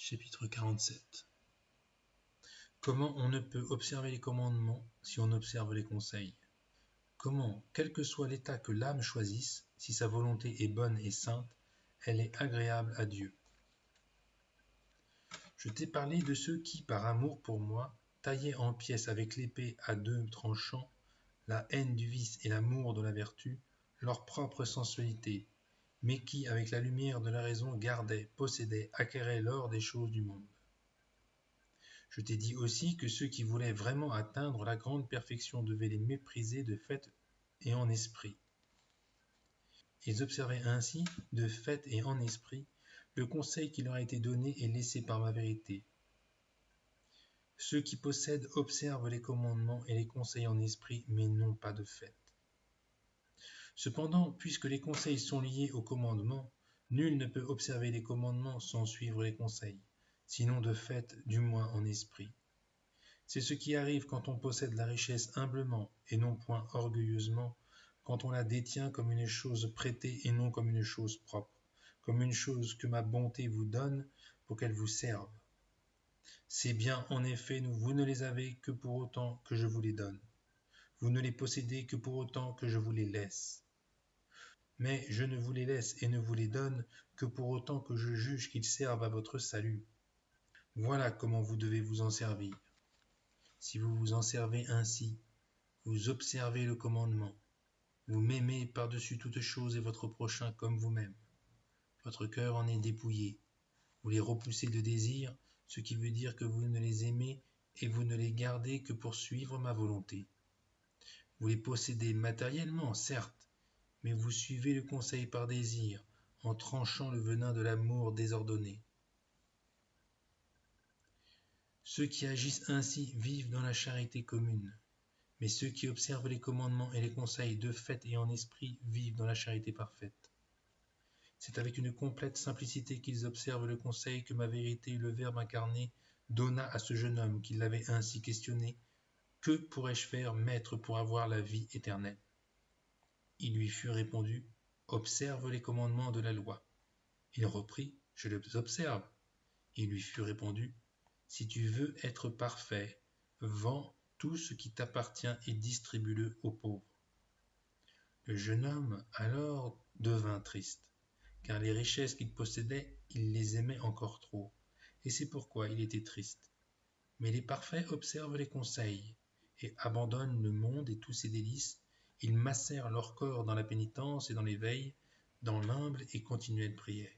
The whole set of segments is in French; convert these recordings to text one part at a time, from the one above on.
Chapitre 47. Comment on ne peut observer les commandements si on observe les conseils? Comment, quel que soit l'état que l'âme choisisse, si sa volonté est bonne et sainte, elle est agréable à Dieu? Je t'ai parlé de ceux qui, par amour pour moi, taillaient en pièces avec l'épée à deux tranchants la haine du vice et l'amour de la vertu, leur propre sensualité, mais qui, avec la lumière de la raison, gardaient, possédaient, acquéraient l'or des choses du monde. Je t'ai dit aussi que ceux qui voulaient vraiment atteindre la grande perfection devaient les mépriser de fait et en esprit. Ils observaient ainsi, de fait et en esprit, le conseil qui leur a été donné et laissé par ma vérité. Ceux qui possèdent observent les commandements et les conseils en esprit, mais non pas de fait. Cependant, puisque les conseils sont liés aux commandements, nul ne peut observer les commandements sans suivre les conseils, sinon de fait, du moins en esprit. C'est ce qui arrive quand on possède la richesse humblement et non point orgueilleusement, quand on la détient comme une chose prêtée et non comme une chose propre, comme une chose que ma bonté vous donne pour qu'elle vous serve. Ces biens, en effet, vous ne les avez que pour autant que je vous les donne. Vous ne les possédez que pour autant que je vous les laisse. Mais je ne vous les laisse et ne vous les donne que pour autant que je juge qu'ils servent à votre salut. Voilà comment vous devez vous en servir. Si vous vous en servez ainsi, vous observez le commandement. Vous m'aimez par-dessus toute chose et votre prochain comme vous-même. Votre cœur en est dépouillé. Vous les repoussez de désir, ce qui veut dire que vous ne les aimez et vous ne les gardez que pour suivre ma volonté. Vous les possédez matériellement, certes, mais vous suivez le conseil par désir, en tranchant le venin de l'amour désordonné. Ceux qui agissent ainsi vivent dans la charité commune, mais ceux qui observent les commandements et les conseils de fait et en esprit vivent dans la charité parfaite. C'est avec une complète simplicité qu'ils observent le conseil que ma vérité, le Verbe incarné, donna à ce jeune homme qui l'avait ainsi questionné. Que pourrais-je faire, maître, pour avoir la vie éternelle? Il lui fut répondu, observe les commandements de la loi. Il reprit, je les observe. Il lui fut répondu, si tu veux être parfait, vends tout ce qui t'appartient et distribue-le aux pauvres. Le jeune homme alors devint triste, car les richesses qu'il possédait, il les aimait encore trop, et c'est pourquoi il était triste. Mais les parfaits observent les conseils, et abandonnent le monde et tous ses délices. Ils massèrent leur corps dans la pénitence et dans l'éveil, dans l'humble et continuelle prière.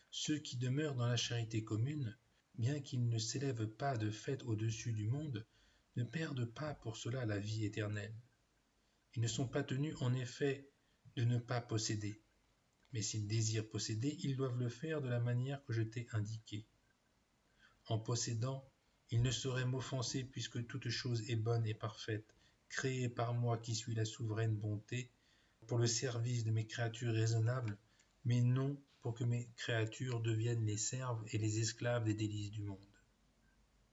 Ceux qui demeurent dans la charité commune, bien qu'ils ne s'élèvent pas de fait au-dessus du monde, ne perdent pas pour cela la vie éternelle. Ils ne sont pas tenus en effet de ne pas posséder, mais s'ils désirent posséder, ils doivent le faire de la manière que je t'ai indiquée. En possédant, ils ne sauraient m'offenser puisque toute chose est bonne et parfaite, créée par moi qui suis la souveraine bonté, pour le service de mes créatures raisonnables, mais non pour que mes créatures deviennent les serves et les esclaves des délices du monde.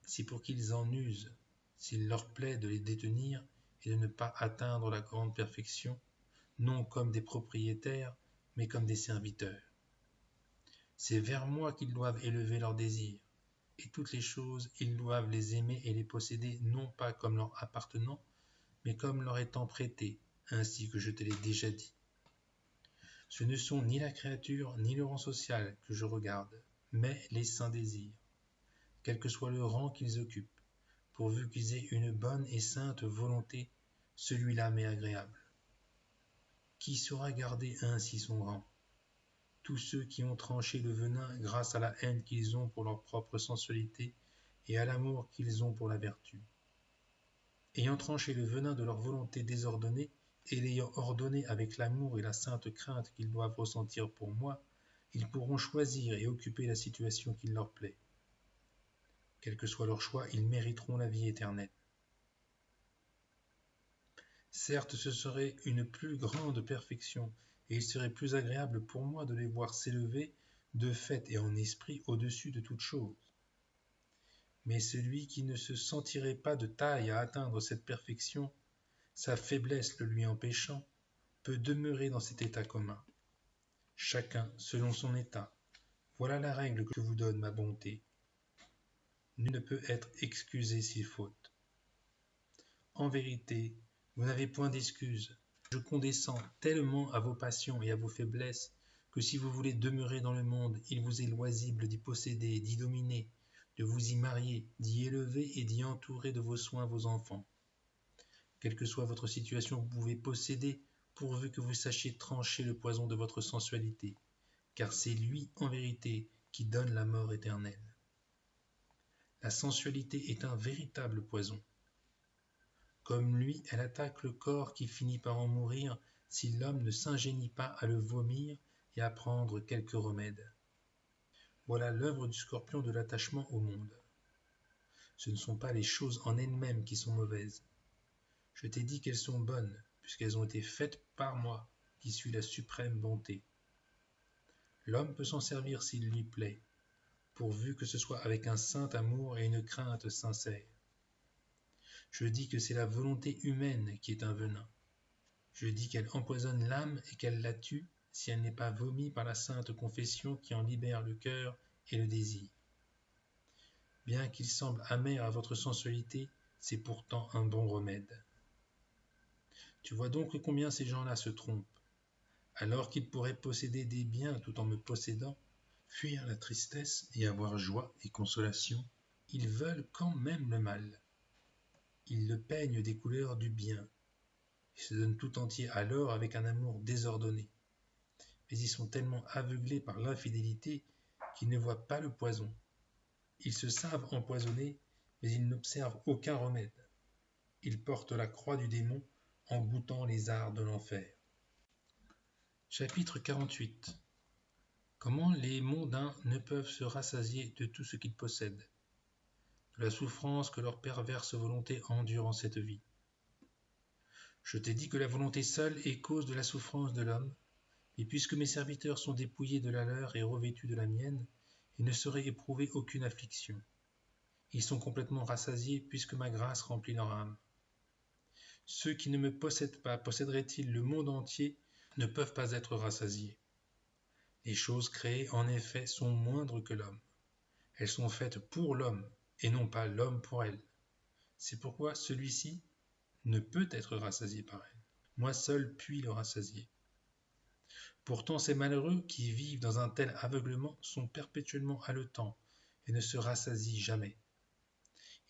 Si pour qu'ils en usent, s'il leur plaît de les détenir et de ne pas atteindre la grande perfection, non comme des propriétaires, mais comme des serviteurs. C'est vers moi qu'ils doivent élever leurs désirs, et toutes les choses, ils doivent les aimer et les posséder non pas comme leur appartenant, mais comme leur étant prêtés, ainsi que je te l'ai déjà dit. Ce ne sont ni la créature ni le rang social que je regarde, mais les saints désirs, quel que soit le rang qu'ils occupent, pourvu qu'ils aient une bonne et sainte volonté, celui-là m'est agréable. Qui saura garder ainsi son rang? Tous ceux qui ont tranché le venin grâce à la haine qu'ils ont pour leur propre sensualité et à l'amour qu'ils ont pour la vertu. Ayant tranché le venin de leur volonté désordonnée, et l'ayant ordonné avec l'amour et la sainte crainte qu'ils doivent ressentir pour moi, ils pourront choisir et occuper la situation qu'il leur plaît. Quel que soit leur choix, ils mériteront la vie éternelle. Certes, ce serait une plus grande perfection, et il serait plus agréable pour moi de les voir s'élever, de fait et en esprit, au-dessus de toute chose. Mais celui qui ne se sentirait pas de taille à atteindre cette perfection, sa faiblesse le lui empêchant, peut demeurer dans cet état commun. Chacun selon son état. Voilà la règle que vous donne ma bonté. Nul ne peut être excusé s'il faute. En vérité, vous n'avez point d'excuse. Je condescends tellement à vos passions et à vos faiblesses que si vous voulez demeurer dans le monde, il vous est loisible d'y posséder, d'y dominer, de vous y marier, d'y élever et d'y entourer de vos soins vos enfants. Quelle que soit votre situation, vous pouvez posséder, pourvu que vous sachiez trancher le poison de votre sensualité, car c'est lui, en vérité, qui donne la mort éternelle. La sensualité est un véritable poison. Comme lui, elle attaque le corps qui finit par en mourir si l'homme ne s'ingénie pas à le vomir et à prendre quelques remèdes. Voilà l'œuvre du scorpion de l'attachement au monde. Ce ne sont pas les choses en elles-mêmes qui sont mauvaises. Je t'ai dit qu'elles sont bonnes, puisqu'elles ont été faites par moi, qui suis la suprême bonté. L'homme peut s'en servir s'il lui plaît, pourvu que ce soit avec un saint amour et une crainte sincère. Je dis que c'est la volonté humaine qui est un venin. Je dis qu'elle empoisonne l'âme et qu'elle la tue si elle n'est pas vomie par la sainte confession qui en libère le cœur et le désir. Bien qu'il semble amer à votre sensualité, c'est pourtant un bon remède. Tu vois donc combien ces gens-là se trompent. Alors qu'ils pourraient posséder des biens tout en me possédant, fuir la tristesse et avoir joie et consolation, ils veulent quand même le mal. Ils le peignent des couleurs du bien. Ils se donnent tout entier à l'or avec un amour désordonné. Mais ils sont tellement aveuglés par l'infidélité qu'ils ne voient pas le poison. Ils se savent empoisonnés, mais ils n'observent aucun remède. Ils portent la croix du démon en goûtant les arts de l'enfer. Chapitre 48. Comment les mondains ne peuvent se rassasier de tout ce qu'ils possèdent, de la souffrance que leur perverse volonté endure en cette vie. Je t'ai dit que la volonté seule est cause de la souffrance de l'homme, et puisque mes serviteurs sont dépouillés de la leur et revêtus de la mienne, ils ne sauraient éprouver aucune affliction. Ils sont complètement rassasiés puisque ma grâce remplit leur âme. Ceux qui ne me possèdent pas, posséderaient-ils le monde entier, ne peuvent pas être rassasiés. Les choses créées, en effet, sont moindres que l'homme. Elles sont faites pour l'homme, et non pas l'homme pour elles. C'est pourquoi celui-ci ne peut être rassasié par elles. Moi seul puis le rassasier. Pourtant ces malheureux qui vivent dans un tel aveuglement sont perpétuellement haletants et ne se rassasient jamais.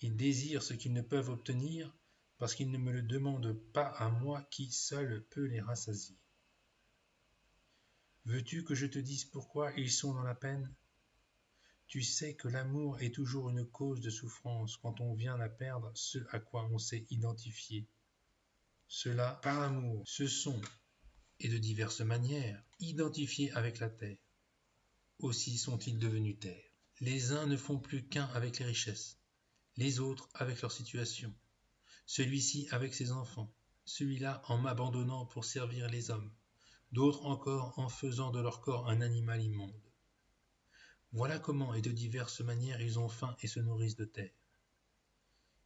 Ils désirent ce qu'ils ne peuvent obtenir parce qu'ils ne me le demandent pas à moi qui seul peut les rassasier. Veux-tu que je te dise pourquoi ils sont dans la peine? Tu sais que l'amour est toujours une cause de souffrance quand on vient à perdre ce à quoi on s'est identifié. Ceux-là, par l'amour, se sont, et de diverses manières, identifiés avec la terre. Aussi sont-ils devenus terre. Les uns ne font plus qu'un avec les richesses, les autres avec leur situation, celui-ci avec ses enfants, celui-là en m'abandonnant pour servir les hommes, d'autres encore en faisant de leur corps un animal immonde. Voilà comment et de diverses manières ils ont faim et se nourrissent de terre.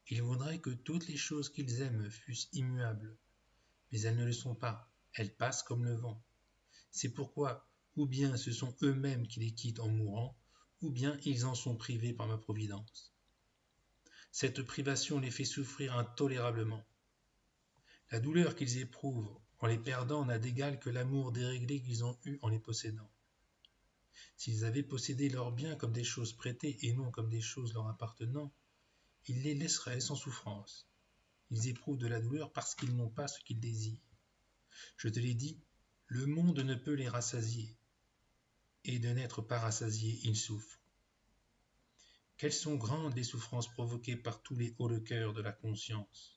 Ils voudraient que toutes les choses qu'ils aiment fussent immuables, mais elles ne le sont pas, elles passent comme le vent. C'est pourquoi, ou bien ce sont eux-mêmes qui les quittent en mourant, ou bien ils en sont privés par ma providence. Cette privation les fait souffrir intolérablement. La douleur qu'ils éprouvent en les perdant n'a d'égal que l'amour déréglé qu'ils ont eu en les possédant. S'ils avaient possédé leurs biens comme des choses prêtées et non comme des choses leur appartenant, ils les laisseraient sans souffrance. Ils éprouvent de la douleur parce qu'ils n'ont pas ce qu'ils désirent. Je te l'ai dit, le monde ne peut les rassasier, et de n'être pas rassasiés, ils souffrent. Quelles sont grandes les souffrances provoquées par tous les hauts le cœur de la conscience.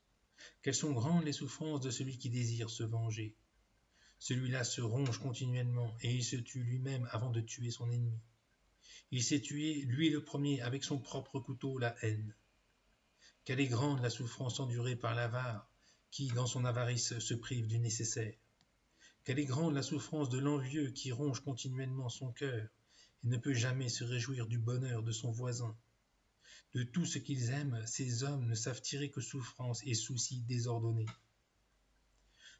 Quelles sont grandes les souffrances de celui qui désire se venger. Celui-là se ronge continuellement et il se tue lui-même avant de tuer son ennemi. Il s'est tué, lui le premier, avec son propre couteau, la haine. Quelle est grande la souffrance endurée par l'avare, qui, dans son avarice, se prive du nécessaire. Quelle est grande la souffrance de l'envieux qui ronge continuellement son cœur et ne peut jamais se réjouir du bonheur de son voisin. De tout ce qu'ils aiment, ces hommes ne savent tirer que souffrance et soucis désordonnés.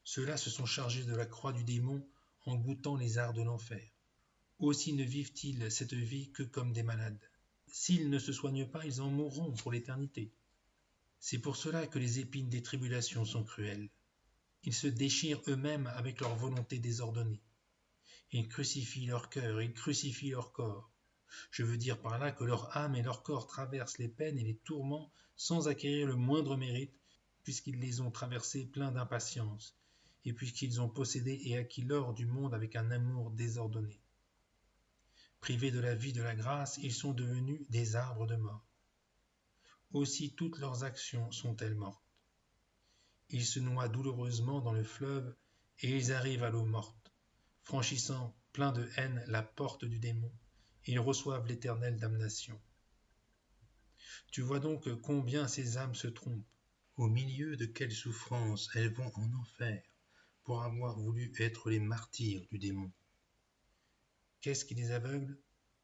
Ceux-là se sont chargés de la croix du démon en goûtant les arts de l'enfer. Aussi ne vivent-ils cette vie que comme des malades. S'ils ne se soignent pas, ils en mourront pour l'éternité. C'est pour cela que les épines des tribulations sont cruelles. Ils se déchirent eux-mêmes avec leur volonté désordonnée. Ils crucifient leur cœur, ils crucifient leur corps. Je veux dire par là que leur âme et leur corps traversent les peines et les tourments sans acquérir le moindre mérite, puisqu'ils les ont traversés pleins d'impatience, et puisqu'ils ont possédé et acquis l'or du monde avec un amour désordonné. Privés de la vie de la grâce, ils sont devenus des arbres de mort. Aussi toutes leurs actions sont-elles mortes. Ils se noient douloureusement dans le fleuve, et ils arrivent à l'eau morte, franchissant, pleins de haine, la porte du démon. Ils reçoivent l'éternelle damnation. Tu vois donc combien ces âmes se trompent, au milieu de quelles souffrances elles vont en enfer, pour avoir voulu être les martyrs du démon. Qu'est-ce qui les aveugle?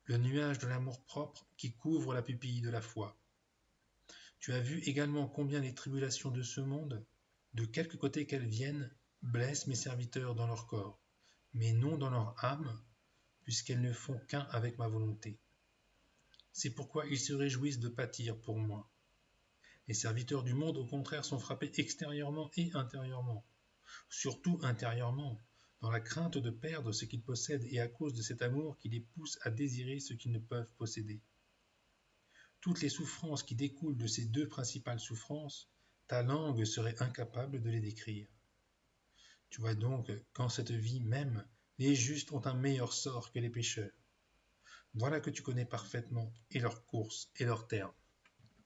Le nuage de l'amour-propre qui couvre la pupille de la foi. Tu as vu également combien les tribulations de ce monde, de quelque côté qu'elles viennent, blessent mes serviteurs dans leur corps, mais non dans leur âme, puisqu'elles ne font qu'un avec ma volonté. C'est pourquoi ils se réjouissent de pâtir pour moi. Les serviteurs du monde, au contraire, sont frappés extérieurement et intérieurement, surtout intérieurement, dans la crainte de perdre ce qu'ils possèdent et à cause de cet amour qui les pousse à désirer ce qu'ils ne peuvent posséder. Toutes les souffrances qui découlent de ces deux principales souffrances, ta langue serait incapable de les décrire. Tu vois donc qu'en cette vie même, les justes ont un meilleur sort que les pécheurs. Voilà que tu connais parfaitement et leur course et leur terme.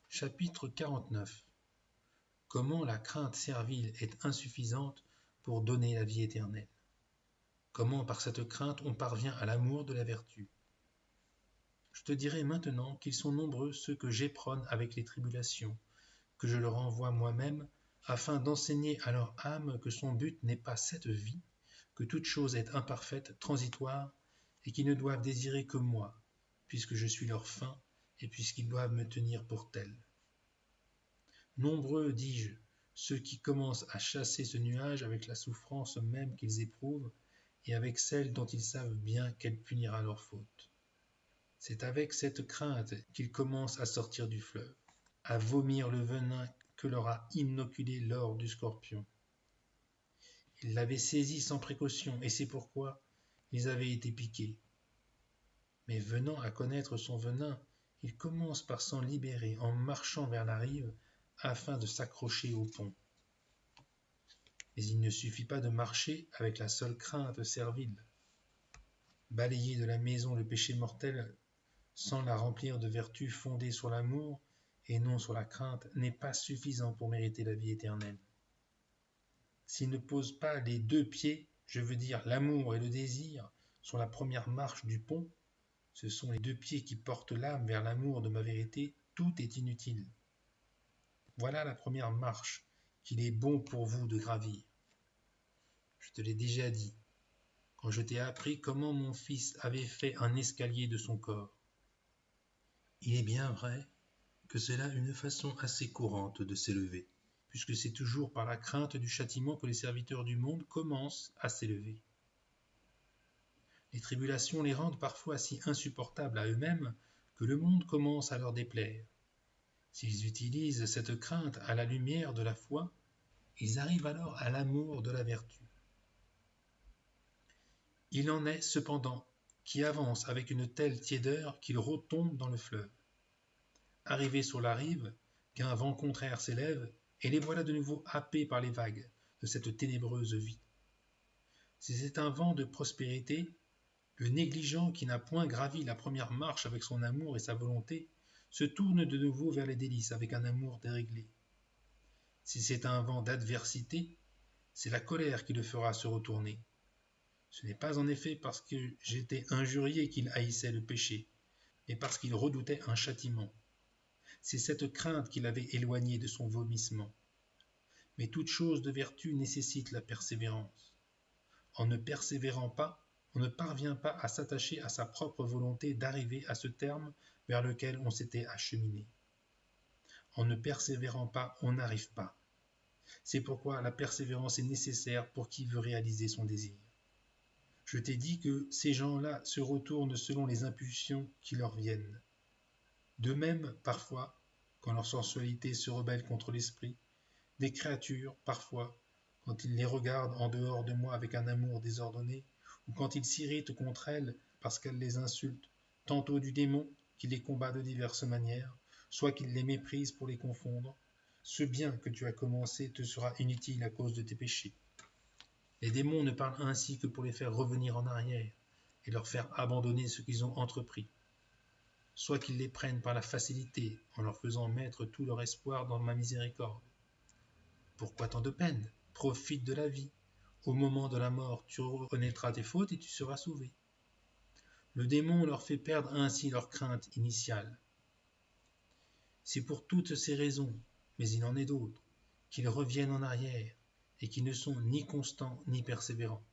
Chapitre 49. Comment la crainte servile est insuffisante pour donner la vie éternelle. Comment par cette crainte on parvient à l'amour de la vertu. Je te dirai maintenant qu'ils sont nombreux ceux que j'éperonne avec les tribulations, que je leur envoie moi-même, afin d'enseigner à leur âme que son but n'est pas cette vie, que toute chose est imparfaite, transitoire, et qu'ils ne doivent désirer que moi, puisque je suis leur fin, et puisqu'ils doivent me tenir pour tel. Nombreux, dis-je, ceux qui commencent à chasser ce nuage avec la souffrance même qu'ils éprouvent, et avec celle dont ils savent bien qu'elle punira leur faute. C'est avec cette crainte qu'ils commencent à sortir du fleuve, à vomir le venin que leur a inoculé l'or du scorpion. Ils l'avaient saisi sans précaution, et c'est pourquoi ils avaient été piqués. Mais venant à connaître son venin, ils commencent par s'en libérer en marchant vers la rive afin de s'accrocher au pont. Mais il ne suffit pas de marcher avec la seule crainte servile. Balayer de la maison le péché mortel sans la remplir de vertus fondées sur l'amour et non sur la crainte n'est pas suffisant pour mériter la vie éternelle. S'il ne pose pas les deux pieds, je veux dire l'amour et le désir, sur la première marche du pont, ce sont les deux pieds qui portent l'âme vers l'amour de ma vérité, tout est inutile. Voilà la première marche qu'il est bon pour vous de gravir. Je te l'ai déjà dit, quand je t'ai appris comment mon fils avait fait un escalier de son corps. Il est bien vrai que c'est là une façon assez courante de s'élever, puisque c'est toujours par la crainte du châtiment que les serviteurs du monde commencent à s'élever. Les tribulations les rendent parfois si insupportables à eux-mêmes que le monde commence à leur déplaire. S'ils utilisent cette crainte à la lumière de la foi, ils arrivent alors à l'amour de la vertu. Il en est cependant qui avancent avec une telle tiédeur qu'ils retombent dans le fleuve. Arrivés sur la rive, qu'un vent contraire s'élève, et les voilà de nouveau happés par les vagues de cette ténébreuse vie. Si c'est un vent de prospérité, le négligent qui n'a point gravi la première marche avec son amour et sa volonté se tourne de nouveau vers les délices avec un amour déréglé. Si c'est un vent d'adversité, c'est la colère qui le fera se retourner. Ce n'est pas en effet parce que j'étais injurié qu'il haïssait le péché, mais parce qu'il redoutait un châtiment. C'est cette crainte qui l'avait éloigné de son vomissement. Mais toute chose de vertu nécessite la persévérance. En ne persévérant pas, on ne parvient pas à s'attacher à sa propre volonté d'arriver à ce terme vers lequel on s'était acheminé. En ne persévérant pas, on n'arrive pas. C'est pourquoi la persévérance est nécessaire pour qui veut réaliser son désir. Je t'ai dit que ces gens-là se retournent selon les impulsions qui leur viennent. De même, parfois, quand leur sensualité se rebelle contre l'esprit, des créatures, parfois, quand ils les regardent en dehors de moi avec un amour désordonné, ou quand ils s'irritent contre elles parce qu'elles les insultent, tantôt du démon qui les combat de diverses manières, soit qu'il les méprise pour les confondre, ce bien que tu as commencé te sera inutile à cause de tes péchés. Les démons ne parlent ainsi que pour les faire revenir en arrière et leur faire abandonner ce qu'ils ont entrepris, soit qu'ils les prennent par la facilité en leur faisant mettre tout leur espoir dans ma miséricorde. Pourquoi tant de peine? Profite de la vie. Au moment de la mort, tu reconnaîtras tes fautes et tu seras sauvé. Le démon leur fait perdre ainsi leur crainte initiale. C'est pour toutes ces raisons, mais il en est d'autres, qu'ils reviennent en arrière et qui ne sont ni constants ni persévérants.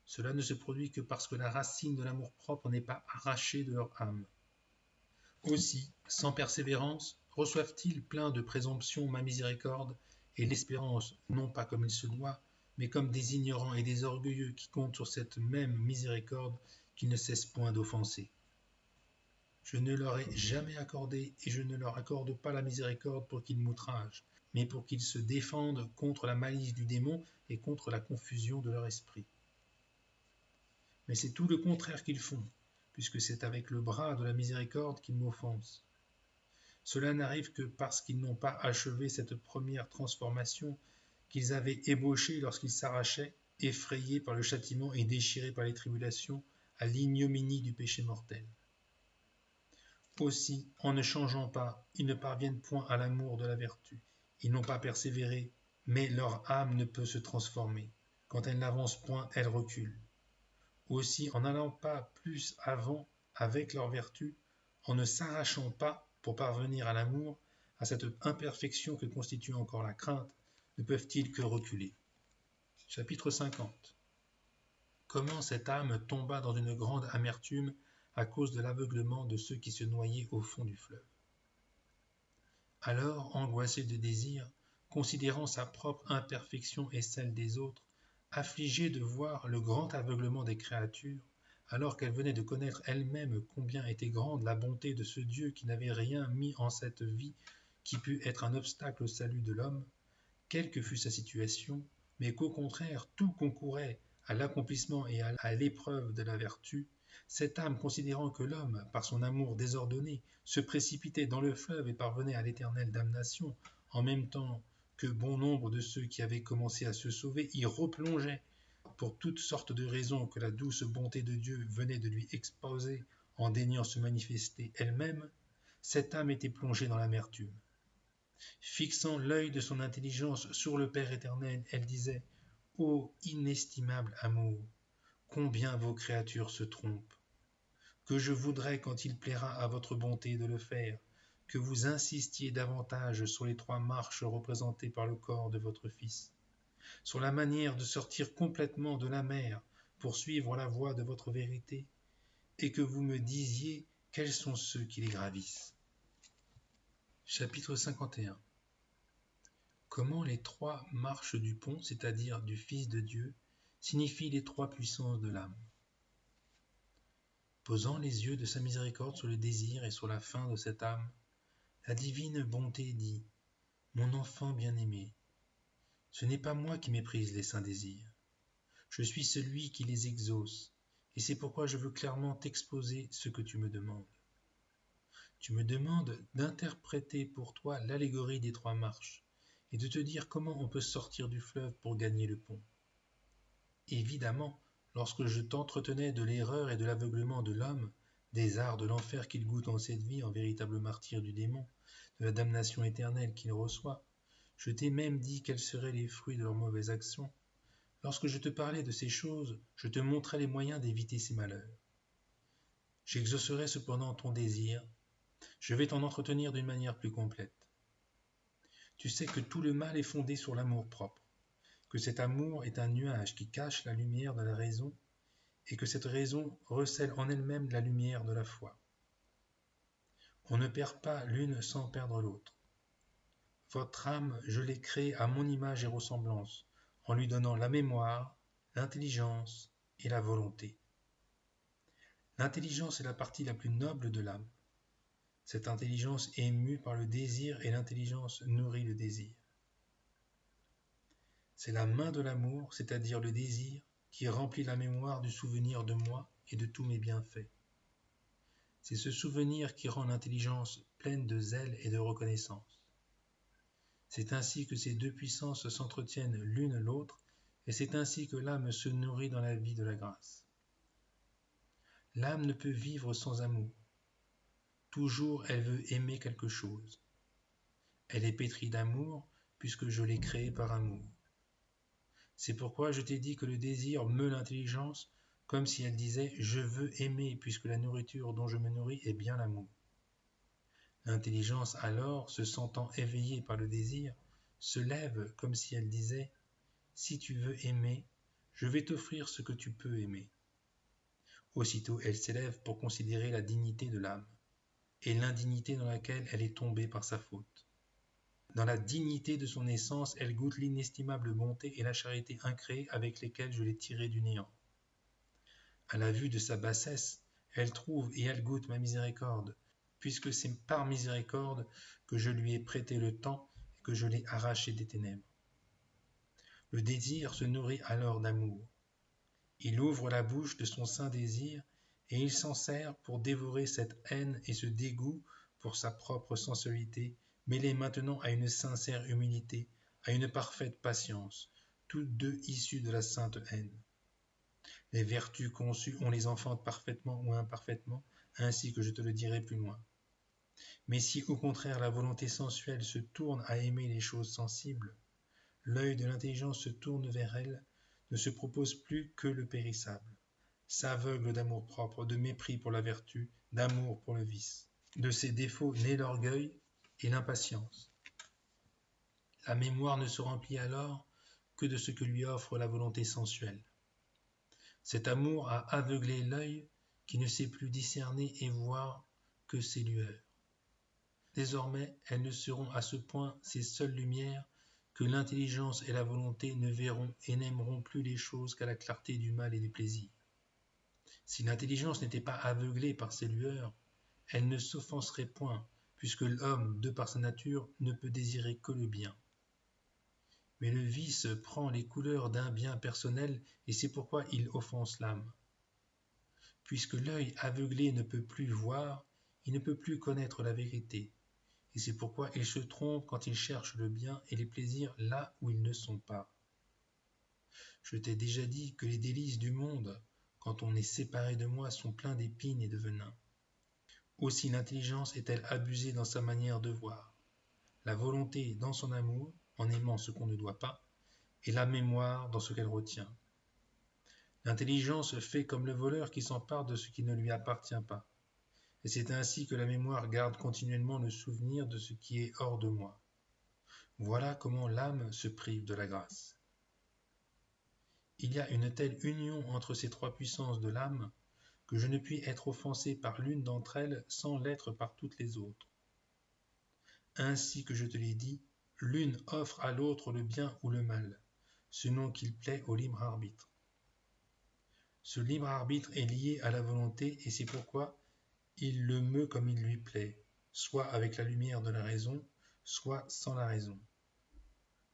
Cela ne se produit que parce que la racine de l'amour-propre n'est pas arrachée de leur âme. Aussi, sans persévérance, reçoivent-ils plein de présomption ma miséricorde et l'espérance, non pas comme il se doit, mais comme des ignorants et des orgueilleux qui comptent sur cette même miséricorde qu'ils ne cessent point d'offenser. Je ne leur ai jamais accordé et je ne leur accorde pas la miséricorde pour qu'ils m'outragent, mais pour qu'ils se défendent contre la malice du démon et contre la confusion de leur esprit. Mais c'est tout le contraire qu'ils font, puisque c'est avec le bras de la miséricorde qu'ils m'offensent. Cela n'arrive que parce qu'ils n'ont pas achevé cette première transformation qu'ils avaient ébauchée lorsqu'ils s'arrachaient, effrayés par le châtiment et déchirés par les tribulations, à l'ignominie du péché mortel. Aussi, en ne changeant pas, ils ne parviennent point à l'amour de la vertu. Ils n'ont pas persévéré, mais leur âme ne peut se transformer. Quand elle n'avance point, elle recule. Aussi, en n'allant pas plus avant avec leur vertu, en ne s'arrachant pas pour parvenir à l'amour, à cette imperfection que constitue encore la crainte, ne peuvent-ils que reculer. Chapitre 50. Comment cette âme tomba dans une grande amertume à cause de l'aveuglement de ceux qui se noyaient au fond du fleuve. Alors, angoissé de désir, considérant sa propre imperfection et celle des autres, affligée de voir le grand aveuglement des créatures, alors qu'elle venait de connaître elle-même combien était grande la bonté de ce Dieu qui n'avait rien mis en cette vie qui pût être un obstacle au salut de l'homme, quelle que fût sa situation, mais qu'au contraire tout concourait à l'accomplissement et à l'épreuve de la vertu, cette âme, considérant que l'homme, par son amour désordonné, se précipitait dans le fleuve et parvenait à l'éternelle damnation, en même temps que bon nombre de ceux qui avaient commencé à se sauver y replongeaient, pour toutes sortes de raisons que la douce bonté de Dieu venait de lui exposer en daignant se manifester elle-même, cette âme était plongée dans l'amertume. Fixant l'œil de son intelligence sur le Père éternel, elle disait « Ô inestimable amour, combien vos créatures se trompent! Que je voudrais, quand il plaira à votre bonté de le faire, que vous insistiez davantage sur les 3 marches représentées par le corps de votre Fils, sur la manière de sortir complètement de la mer pour suivre la voie de votre vérité, et que vous me disiez quels sont ceux qui les gravissent. » Chapitre 51. Comment les 3 marches du pont, c'est-à-dire du Fils de Dieu, signifient les 3 puissances de l'âme. Posant les yeux de sa miséricorde sur le désir et sur la fin de cette âme, la divine bonté dit « Mon enfant bien-aimé, ce n'est pas moi qui méprise les saints désirs. Je suis celui qui les exauce, et c'est pourquoi je veux clairement t'exposer ce que tu me demandes. Tu me demandes d'interpréter pour toi l'allégorie des 3 marches, et de te dire comment on peut sortir du fleuve pour gagner le pont. Évidemment, lorsque je t'entretenais de l'erreur et de l'aveuglement de l'homme, des arts de l'enfer qu'il goûte en cette vie en véritable martyr du démon, de la damnation éternelle qu'il reçoit, je t'ai même dit quels seraient les fruits de leurs mauvaises actions. Lorsque je te parlais de ces choses, je te montrais les moyens d'éviter ces malheurs. J'exaucerai cependant ton désir, je vais t'en entretenir d'une manière plus complète. Tu sais que tout le mal est fondé sur l'amour-propre, que cet amour est un nuage qui cache la lumière de la raison, et que cette raison recèle en elle-même la lumière de la foi. On ne perd pas l'une sans perdre l'autre. Votre âme, je l'ai créée à mon image et ressemblance, en lui donnant la mémoire, l'intelligence, et la volonté. L'intelligence est la partie la plus noble de l'âme. Cette intelligence est mue par le désir et l'intelligence nourrit le désir. C'est la main de l'amour, c'est-à-dire le désir, qui remplit la mémoire du souvenir de moi et de tous mes bienfaits. C'est ce souvenir qui rend l'intelligence pleine de zèle et de reconnaissance. C'est ainsi que ces deux puissances s'entretiennent l'une l'autre, et c'est ainsi que l'âme se nourrit dans la vie de la grâce. L'âme ne peut vivre sans amour. Toujours elle veut aimer quelque chose. Elle est pétrie d'amour, puisque je l'ai créée par amour. C'est pourquoi je t'ai dit que le désir meut l'intelligence, comme si elle disait « je veux aimer » puisque la nourriture dont je me nourris est bien l'amour. L'intelligence alors, se sentant éveillée par le désir, se lève comme si elle disait « si tu veux aimer, je vais t'offrir ce que tu peux aimer ». Aussitôt elle s'élève pour considérer la dignité de l'âme, et l'indignité dans laquelle elle est tombée par sa faute. Dans la dignité de son essence, elle goûte l'inestimable bonté et la charité incréée avec lesquelles je l'ai tirée du néant. À la vue de sa bassesse, elle trouve et elle goûte ma miséricorde, puisque c'est par miséricorde que je lui ai prêté le temps et que je l'ai arraché des ténèbres. Le désir se nourrit alors d'amour. Il ouvre la bouche de son saint désir et il s'en sert pour dévorer cette haine et ce dégoût pour sa propre sensualité, mêlés maintenant à une sincère humilité, à une parfaite patience, toutes deux issues de la sainte haine. Les vertus conçues, on les enfante parfaitement ou imparfaitement, ainsi que je te le dirai plus loin. Mais si au contraire la volonté sensuelle se tourne à aimer les choses sensibles, l'œil de l'intelligence se tourne vers elle, ne se propose plus que le périssable, s'aveugle d'amour-propre, de mépris pour la vertu, d'amour pour le vice. De ces défauts naît l'orgueil et l'impatience. La mémoire ne se remplit alors que de ce que lui offre la volonté sensuelle. Cet amour a aveuglé l'œil qui ne sait plus discerner et voir que ses lueurs. Désormais, elles ne seront à ce point ces seules lumières que l'intelligence et la volonté ne verront et n'aimeront plus les choses qu'à la clarté du mal et du plaisir. Si l'intelligence n'était pas aveuglée par ces lueurs, elle ne s'offenserait point, puisque l'homme, de par sa nature, ne peut désirer que le bien. Mais le vice prend les couleurs d'un bien personnel et c'est pourquoi il offense l'âme. Puisque l'œil aveuglé ne peut plus voir, il ne peut plus connaître la vérité, et c'est pourquoi il se trompe quand il cherche le bien et les plaisirs là où ils ne sont pas. Je t'ai déjà dit que les délices du monde, quand on est séparé de moi, sont pleins d'épines et de venin. Aussi l'intelligence est-elle abusée dans sa manière de voir, la volonté dans son amour, en aimant ce qu'on ne doit pas, et la mémoire dans ce qu'elle retient. L'intelligence fait comme le voleur qui s'empare de ce qui ne lui appartient pas, et c'est ainsi que la mémoire garde continuellement le souvenir de ce qui est hors de moi. Voilà comment l'âme se prive de la grâce. Il y a une telle union entre ces trois puissances de l'âme que je ne puis être offensé par l'une d'entre elles sans l'être par toutes les autres. Ainsi que je te l'ai dit, l'une offre à l'autre le bien ou le mal, selon qu'il plaît au libre arbitre. Ce libre arbitre est lié à la volonté et c'est pourquoi il le meut comme il lui plaît, soit avec la lumière de la raison, soit sans la raison.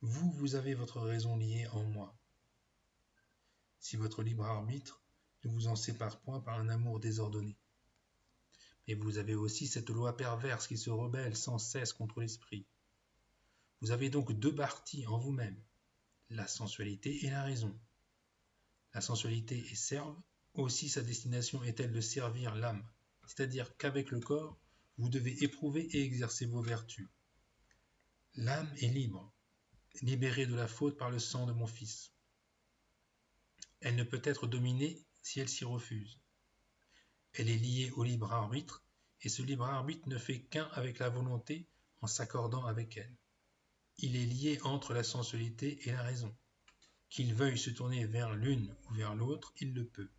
Vous avez votre raison liée en moi. Si votre libre arbitre ne vous en sépare point par un amour désordonné. Mais vous avez aussi cette loi perverse qui se rebelle sans cesse contre l'esprit. Vous avez donc deux parties en vous-même, la sensualité et la raison. La sensualité est serve, aussi sa destination est-elle de servir l'âme, c'est-à-dire qu'avec le corps, vous devez éprouver et exercer vos vertus. L'âme est libre, libérée de la faute par le sang de mon Fils. Elle ne peut être dominée si elle s'y refuse. Elle est liée au libre arbitre, et ce libre arbitre ne fait qu'un avec la volonté en s'accordant avec elle. Il est lié entre la sensualité et la raison. Qu'il veuille se tourner vers l'une ou vers l'autre, il le peut.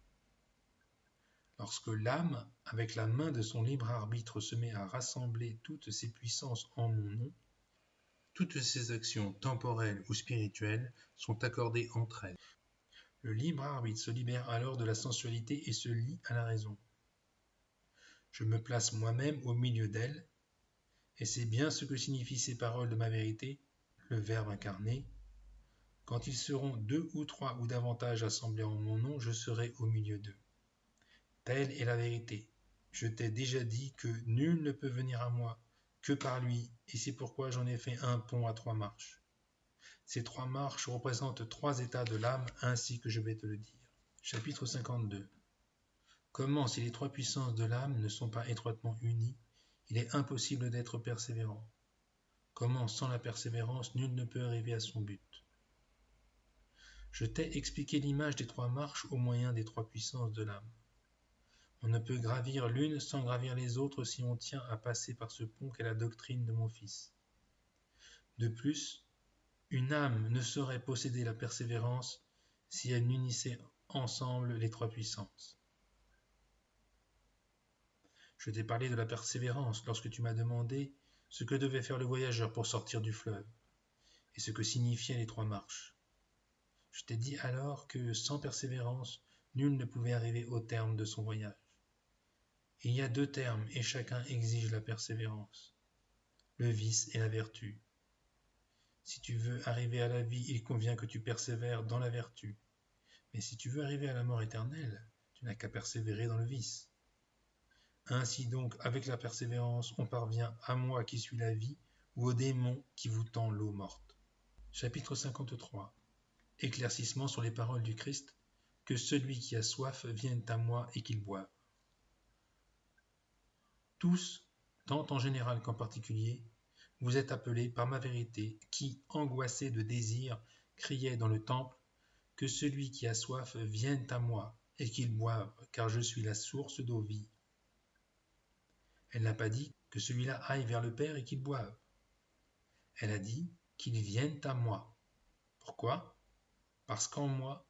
Lorsque l'âme, avec la main de son libre arbitre, se met à rassembler toutes ses puissances en mon nom, toutes ses actions temporelles ou spirituelles sont accordées entre elles. Le libre arbitre se libère alors de la sensualité et se lie à la raison. Je me place moi-même au milieu d'elle, et c'est bien ce que signifient ces paroles de ma vérité, le Verbe incarné. Quand ils seront 2 ou 3 ou davantage assemblés en mon nom, je serai au milieu d'eux. Telle est la vérité. Je t'ai déjà dit que nul ne peut venir à moi que par lui, et c'est pourquoi j'en ai fait un pont à 3 marches. Ces 3 marches représentent 3 états de l'âme, ainsi que je vais te le dire. Chapitre 52. Comment, si les 3 puissances de l'âme ne sont pas étroitement unies, il est impossible d'être persévérant. Comment, sans la persévérance, nul ne peut arriver à son but. Je t'ai expliqué l'image des 3 marches au moyen des 3 puissances de l'âme. On ne peut gravir l'une sans gravir les autres si on tient à passer par ce pont qu'est la doctrine de mon Fils. De plus, une âme ne saurait posséder la persévérance si elle n'unissait ensemble les 3 puissances. Je t'ai parlé de la persévérance lorsque tu m'as demandé ce que devait faire le voyageur pour sortir du fleuve, et ce que signifiaient les 3 marches. Je t'ai dit alors que sans persévérance, nul ne pouvait arriver au terme de son voyage. Il y a 2 termes et chacun exige la persévérance, le vice et la vertu. Si tu veux arriver à la vie, il convient que tu persévères dans la vertu. Mais si tu veux arriver à la mort éternelle, tu n'as qu'à persévérer dans le vice. Ainsi donc, avec la persévérance, on parvient à moi qui suis la vie, ou au démon qui vous tend l'eau morte. Chapitre 53. Éclaircissement sur les paroles du Christ, que celui qui a soif vienne à moi et qu'il boive. Tous, tant en général qu'en particulier, vous êtes appelés par ma vérité, qui, angoissé de désir, criait dans le temple, que celui qui a soif vienne à moi et qu'il boive, car je suis la source d'eau vive. Elle n'a pas dit que celui-là aille vers le Père et qu'il boive. Elle a dit qu'il vienne à moi. Pourquoi? Parce qu'en moi,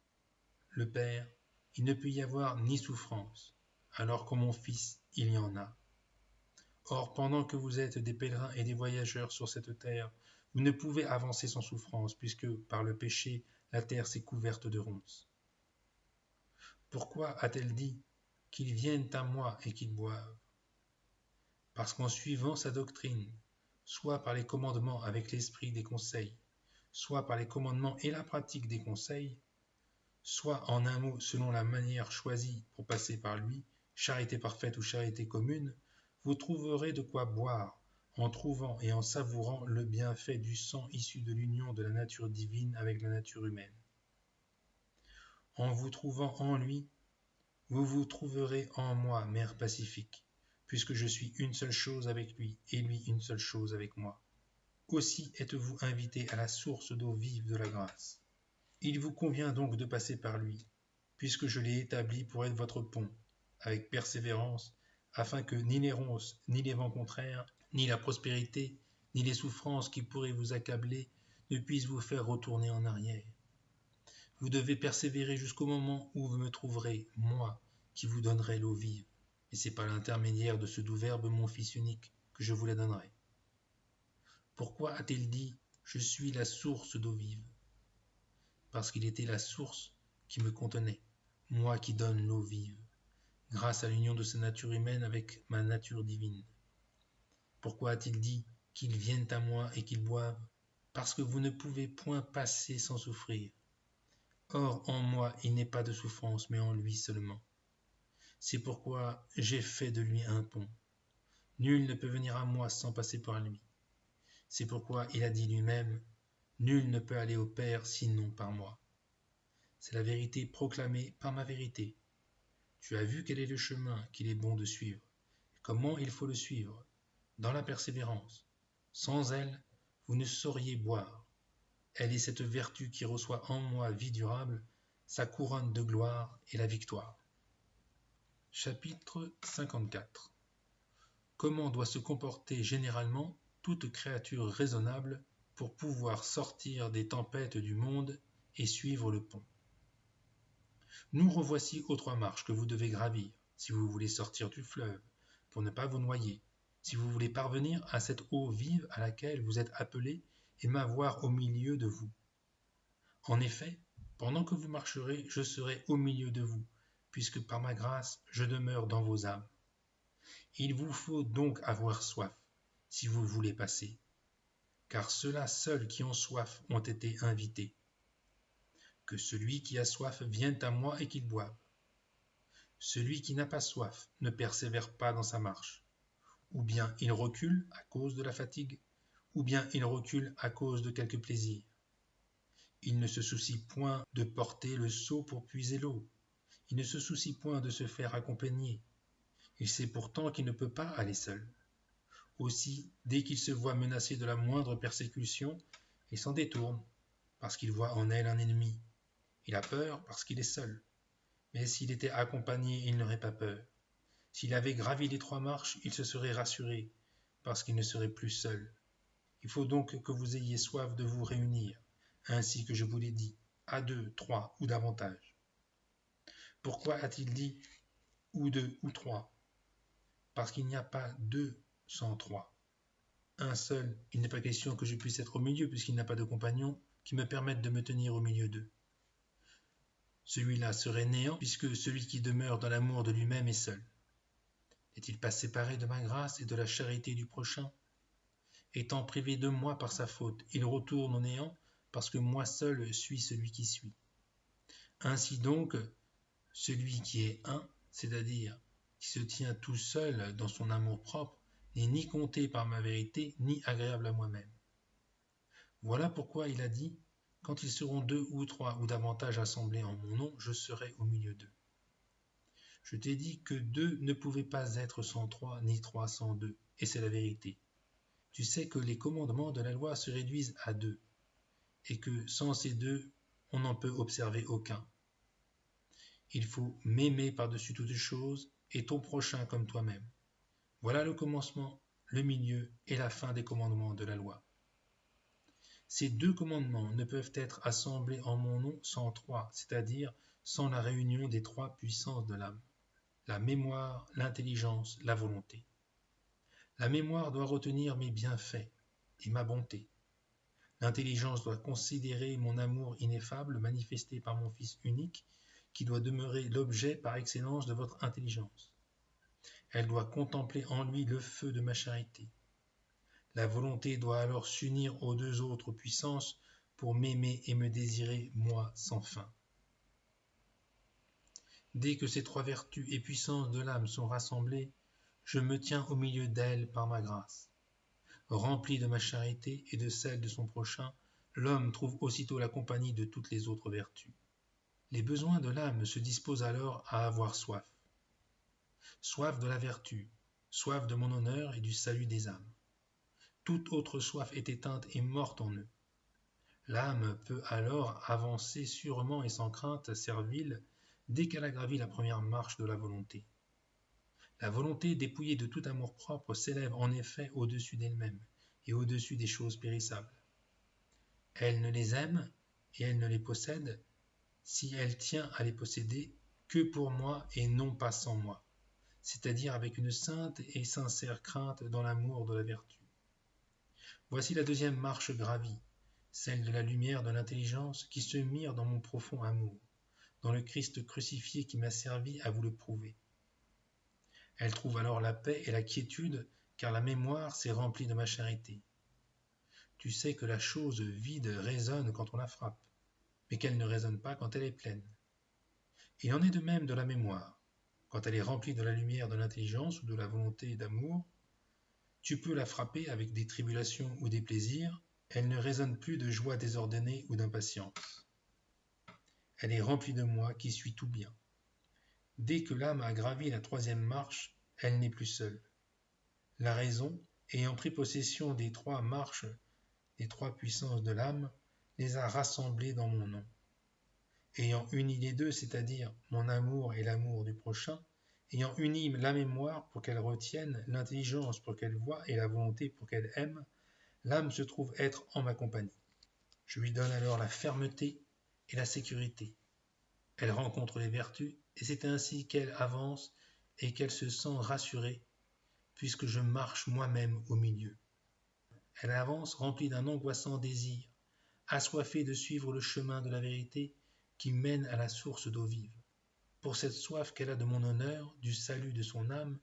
le Père, il ne peut y avoir ni souffrance, alors qu'en mon Fils, il y en a. Or, pendant que vous êtes des pèlerins et des voyageurs sur cette terre, vous ne pouvez avancer sans souffrance, puisque par le péché, la terre s'est couverte de ronces. Pourquoi a-t-elle dit qu'ils viennent à moi et qu'ils boivent? Parce qu'en suivant sa doctrine, soit par les commandements avec l'esprit des conseils, soit par les commandements et la pratique des conseils, soit en un mot selon la manière choisie pour passer par lui, charité parfaite ou charité commune, vous trouverez de quoi boire, en trouvant et en savourant le bienfait du sang issu de l'union de la nature divine avec la nature humaine. En vous trouvant en lui, vous vous trouverez en moi, Mère pacifique, puisque je suis une seule chose avec lui, et lui une seule chose avec moi. Aussi êtes-vous invités à la source d'eau vive de la grâce. Il vous convient donc de passer par lui, puisque je l'ai établi pour être votre pont, avec persévérance, afin que ni les ronces, ni les vents contraires, ni la prospérité, ni les souffrances qui pourraient vous accabler ne puissent vous faire retourner en arrière. Vous devez persévérer jusqu'au moment où vous me trouverez, moi, qui vous donnerai l'eau vive, et c'est par l'intermédiaire de ce doux Verbe, mon Fils unique, que je vous la donnerai. Pourquoi a-t-il dit « Je suis la source d'eau vive » ? Parce qu'il était la source qui me contenait, moi qui donne l'eau vive, grâce à l'union de sa nature humaine avec ma nature divine. Pourquoi a-t-il dit qu'ils viennent à moi et qu'ils boivent? Parce que vous ne pouvez point passer sans souffrir. Or, en moi, il n'est pas de souffrance, mais en lui seulement. C'est pourquoi j'ai fait de lui un pont. Nul ne peut venir à moi sans passer par lui. C'est pourquoi il a dit lui-même, « Nul ne peut aller au Père sinon par moi. » C'est la vérité proclamée par ma vérité. Tu as vu quel est le chemin qu'il est bon de suivre, et comment il faut le suivre, dans la persévérance. Sans elle, vous ne sauriez boire. Elle est cette vertu qui reçoit en moi vie durable, sa couronne de gloire et la victoire. Chapitre 54. Comment doit se comporter généralement toute créature raisonnable pour pouvoir sortir des tempêtes du monde et suivre le pont? Nous revoici aux 3 marches que vous devez gravir, si vous voulez sortir du fleuve, pour ne pas vous noyer, si vous voulez parvenir à cette eau vive à laquelle vous êtes appelés et m'avoir au milieu de vous. En effet, Pendant que vous marcherez, je serai au milieu de vous, puisque par ma grâce, je demeure dans vos âmes. Il vous faut donc avoir soif, si vous voulez passer, car ceux-là seuls qui ont soif ont été invités. Que celui qui a soif vienne à moi et qu'il boive. Celui qui n'a pas soif ne persévère pas dans sa marche. Ou bien il recule à cause de la fatigue, ou bien il recule à cause de quelque plaisir. Il ne se soucie point de porter le seau pour puiser l'eau. Il ne se soucie point de se faire accompagner. Il sait pourtant qu'il ne peut pas aller seul. Aussi, dès qu'il se voit menacé de la moindre persécution, il s'en détourne, parce qu'il voit en elle un ennemi. Il a peur parce qu'il est seul. Mais s'il était accompagné, il n'aurait pas peur. S'il avait gravi les 3 marches, il se serait rassuré, parce qu'il ne serait plus seul. Il faut donc que vous ayez soif de vous réunir, ainsi que je vous l'ai dit, à 2, 3 ou davantage. Pourquoi a-t-il dit ou 2 ou 3? Parce qu'il n'y a pas 2 sans 3. Un seul, il n'est pas question que je puisse être au milieu, puisqu'il n'a pas de compagnon qui me permette de me tenir au milieu d'eux. Celui-là serait néant, puisque celui qui demeure dans l'amour de lui-même est seul. N'est-il pas séparé de ma grâce et de la charité du prochain? Étant privé de moi par sa faute, il retourne au néant, parce que moi seul suis celui qui suis. Ainsi donc, celui qui est un, c'est-à-dire qui se tient tout seul dans son amour-propre, n'est ni compté par ma vérité, ni agréable à moi-même. Voilà pourquoi il a dit, quand ils seront 2 ou 3 ou davantage assemblés en mon nom, je serai au milieu d'eux. Je t'ai dit que 2 ne pouvaient pas être sans 3, ni 3 sans 2, et c'est la vérité. Tu sais que les commandements de la loi se réduisent à 2, et que sans ces 2, on n'en peut observer aucun. Il faut m'aimer par-dessus toutes choses, et ton prochain comme toi-même. Voilà le commencement, le milieu et la fin des commandements de la loi. Ces 2 commandements ne peuvent être assemblés en mon nom sans 3, c'est-à-dire sans la réunion des 3 puissances de l'âme. La mémoire, l'intelligence, la volonté. La mémoire doit retenir mes bienfaits et ma bonté. L'intelligence doit considérer mon amour ineffable manifesté par mon Fils unique, qui doit demeurer l'objet par excellence de votre intelligence. Elle doit contempler en lui le feu de ma charité. La volonté doit alors s'unir aux 2 autres puissances pour m'aimer et me désirer, moi, sans fin. Dès que ces 3 vertus et puissances de l'âme sont rassemblées, je me tiens au milieu d'elles par ma grâce. Rempli de ma charité et de celle de son prochain, l'homme trouve aussitôt la compagnie de toutes les autres vertus. Les besoins de l'âme se disposent alors à avoir soif. Soif de la vertu, soif de mon honneur et du salut des âmes. Toute autre soif est éteinte et morte en eux. L'âme peut alors avancer sûrement et sans crainte servile dès qu'elle a gravi la première marche de la volonté. La volonté dépouillée de tout amour-propre s'élève en effet au-dessus d'elle-même et au-dessus des choses périssables. Elle ne les aime et elle ne les possède, si elle tient à les posséder, que pour moi et non pas sans moi, c'est-à-dire avec une sainte et sincère crainte dans l'amour de la vertu. Voici la 2e marche gravie, celle de la lumière de l'intelligence qui se mire dans mon profond amour, dans le Christ crucifié qui m'a servi à vous le prouver. Elle trouve alors la paix et la quiétude, car la mémoire s'est remplie de ma charité. Tu sais que la chose vide résonne quand on la frappe, mais qu'elle ne résonne pas quand elle est pleine. Il en est de même de la mémoire. Quand elle est remplie de la lumière de l'intelligence ou de la volonté d'amour, tu peux la frapper avec des tribulations ou des plaisirs, elle ne résonne plus de joie désordonnée ou d'impatience. Elle est remplie de moi qui suis tout bien. Dès que l'âme a gravi la 3e marche, elle n'est plus seule. La raison, ayant pris possession des 3 marches, des 3 puissances de l'âme, les a rassemblées dans mon nom. Ayant uni les 2, c'est-à-dire mon amour et l'amour du prochain, ayant uni la mémoire pour qu'elle retienne, l'intelligence pour qu'elle voie et la volonté pour qu'elle aime, l'âme se trouve être en ma compagnie. Je lui donne alors la fermeté et la sécurité. Elle rencontre les vertus, et c'est ainsi qu'elle avance et qu'elle se sent rassurée, puisque je marche moi-même au milieu. Elle avance remplie d'un angoissant désir, assoiffée de suivre le chemin de la vérité, qui mène à la source d'eau vive. Pour cette soif qu'elle a de mon honneur, du salut de son âme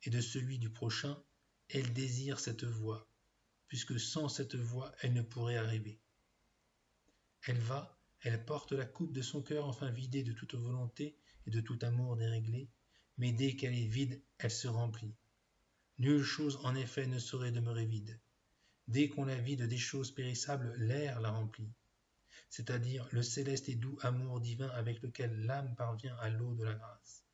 et de celui du prochain, elle désire cette voie, puisque sans cette voie, elle ne pourrait arriver. Elle va, elle porte la coupe de son cœur enfin vidée de toute volonté et de tout amour déréglé, mais dès qu'elle est vide, elle se remplit. Nulle chose en effet ne saurait demeurer vide. Dès qu'on la vide des choses périssables, l'air la remplit, c'est-à-dire le céleste et doux amour divin avec lequel l'âme parvient à l'eau de la grâce.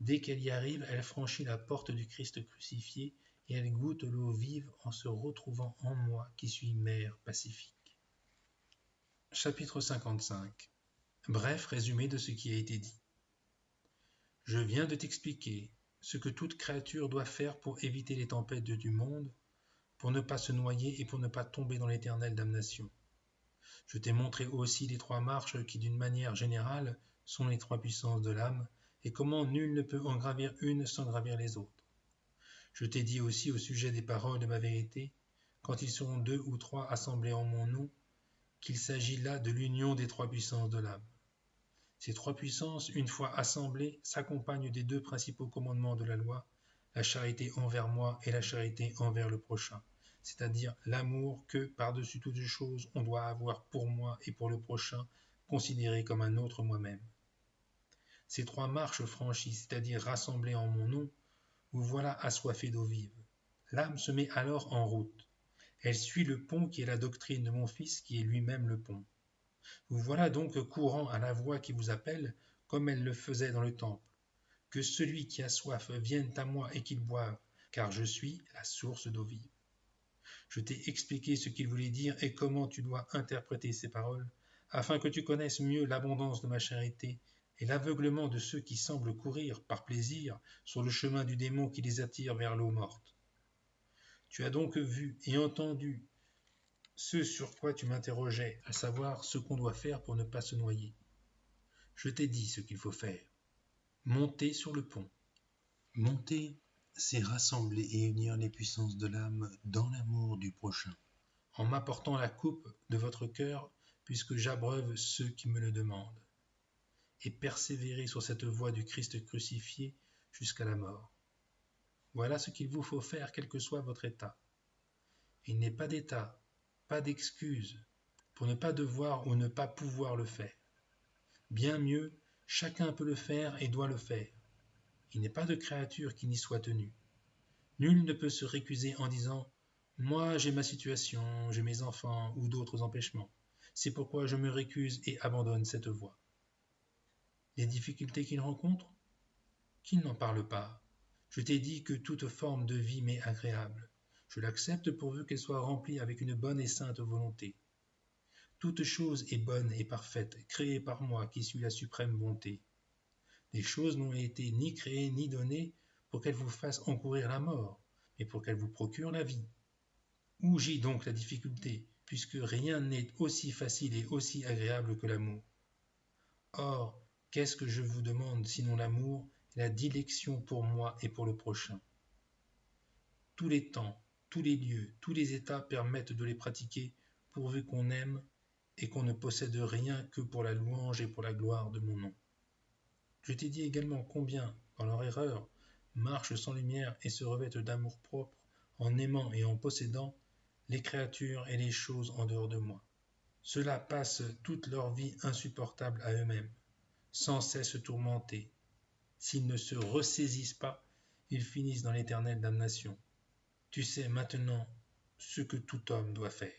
Dès qu'elle y arrive, elle franchit la porte du Christ crucifié et elle goûte l'eau vive en se retrouvant en moi qui suis mère pacifique. Chapitre 55. Bref résumé de ce qui a été dit. Je viens de t'expliquer ce que toute créature doit faire pour éviter les tempêtes du monde, pour ne pas se noyer et pour ne pas tomber dans l'éternelle damnation. Je t'ai montré aussi les 3 marches qui, d'une manière générale, sont les 3 puissances de l'âme, et comment nul ne peut en gravir une sans gravir les autres. Je t'ai dit aussi au sujet des paroles de ma vérité, quand ils seront 2 ou 3 assemblés en mon nom, qu'il s'agit là de l'union des 3 puissances de l'âme. Ces 3 puissances, une fois assemblées, s'accompagnent des 2 principaux commandements de la loi, la charité envers moi et la charité envers le prochain, c'est-à-dire l'amour que, par-dessus toutes choses, on doit avoir pour moi et pour le prochain, considéré comme un autre moi-même. Ces 3 marches franchies, c'est-à-dire rassemblées en mon nom, vous voilà assoiffés d'eau vive. L'âme se met alors en route. Elle suit le pont qui est la doctrine de mon Fils, qui est lui-même le pont. Vous voilà donc courant à la voix qui vous appelle, comme elle le faisait dans le temple. Que celui qui a soif vienne à moi et qu'il boive, car je suis la source d'eau vive. Je t'ai expliqué ce qu'il voulait dire et comment tu dois interpréter ces paroles, afin que tu connaisses mieux l'abondance de ma charité et l'aveuglement de ceux qui semblent courir, par plaisir, sur le chemin du démon qui les attire vers l'eau morte. Tu as donc vu et entendu ce sur quoi tu m'interrogeais, à savoir ce qu'on doit faire pour ne pas se noyer. Je t'ai dit ce qu'il faut faire. Monter sur le pont. Monter, c'est rassembler et unir les puissances de l'âme dans l'amour du prochain, en m'apportant la coupe de votre cœur, puisque j'abreuve ceux qui me le demandent, et persévérer sur cette voie du Christ crucifié jusqu'à la mort. Voilà ce qu'il vous faut faire, quel que soit votre état. Il n'est pas d'état, pas d'excuse, pour ne pas devoir ou ne pas pouvoir le faire. Bien mieux, chacun peut le faire et doit le faire. Il n'est pas de créature qui n'y soit tenue. Nul ne peut se récuser en disant « Moi j'ai ma situation, j'ai mes enfants ou d'autres empêchements. C'est pourquoi je me récuse et abandonne cette voie. » Les difficultés qu'il rencontre ? Qu'il n'en parle pas. Je t'ai dit que toute forme de vie m'est agréable. Je l'accepte pourvu qu'elle soit remplie avec une bonne et sainte volonté. Toute chose est bonne et parfaite, créée par moi qui suis la suprême bonté. Les choses n'ont été ni créées ni données pour qu'elles vous fassent encourir la mort, mais pour qu'elles vous procurent la vie. Où gît donc la difficulté, puisque rien n'est aussi facile et aussi agréable que l'amour? Or, qu'est-ce que je vous demande sinon l'amour et la dilection pour moi et pour le prochain? Tous les temps, tous les lieux, tous les états permettent de les pratiquer pourvu qu'on aime et qu'on ne possède rien que pour la louange et pour la gloire de mon nom. Je t'ai dit également combien, dans leur erreur, marchent sans lumière et se revêtent d'amour-propre en aimant et en possédant les créatures et les choses en dehors de moi. Ceux-là passent toute leur vie insupportable à eux-mêmes, sans cesse tourmentés. S'ils ne se ressaisissent pas, ils finissent dans l'éternelle damnation. Tu sais maintenant ce que tout homme doit faire.